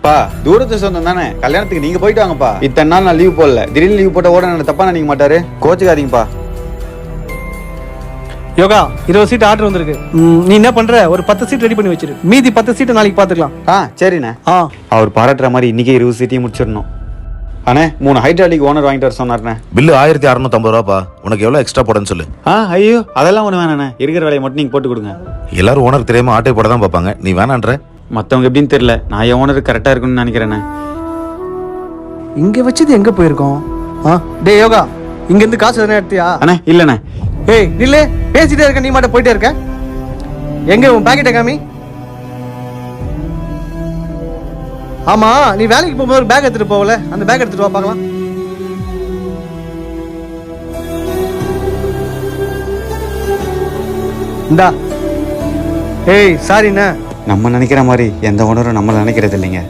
பா தூரத்து சொந்தம் தானே, கல்யாணத்துக்கு நீங்க போயிட்டு வாங்கப்பா. இத்தனை நாள் நான் லீவ் போடல, திடீர்னு லீவ் போட்ட ஓட நான் தப்பா நினைக்க மாட்டாரு, கோச்சுக்காதீங்கப்பா. யோகா 20 சீட் ஆர்டர் வந்திருக்கு. நீ என்ன பண்ற, ஒரு 10 சீட் ரெடி பண்ணி வச்சிரு, மீதி 10 சீட்டை நாளைக்கு பாத்துக்கலாம். சரிண்ணே. அவர் பாராட்டுற மாதிரி இன்னைக்கே 20 சீட்டையும் முடிச்சிடணும். அண்ணே 3 ஹைட்ராலிக் ஓனர் வாங்கிட்டு வர சொன்னார்ண்ணே. பில்லு 1650 ரூபாப்பா. உனக்கு எவ்வளவு எக்ஸ்ட்ரா போடன்னு சொல்லு. ஐயோ அதெல்லாம் ஒண்ணு வேணாண்ணே, இருக்கிற வேலையை மட்டும் நீங்க போட்டு கொடுங்க. எல்லாரும் ஓனர் தெரியாம ஆட்டோ போட தான் பார்ப்பாங்க, நீ வேணான்ற. மத்தவங்க எப்படின்னு தெரியல, நான் என் ஓனர் கரெக்டா இருக்குன்னு நினைக்கிறேண்ணே. இங்க வச்சது எங்க போயிருக்கோம்? டே யோகா, இங்க இருந்து காசு எதனா எடுத்தியா? அண்ணே இல்லண்ணே. ஏய் நில்லே, பேசிட்டே இருக்க, நீ மட்டும் போயிட்டே இருக்க. எங்க உன் பாக்கெட்டை காமி. ஆமா, நீ வேலைக்கு போகும்போது ஒரு பேக் எடுத்துட்டு போகல, அந்த பேக் எடுத்துட்டு வா பார்க்கலாம். இந்தா. ஏய் சாரிண்ணே. நம்ம நினைக்கிற மாதிரி எந்த ஓனரும் நம்மள நினைக்கிறது இல்லைங்க.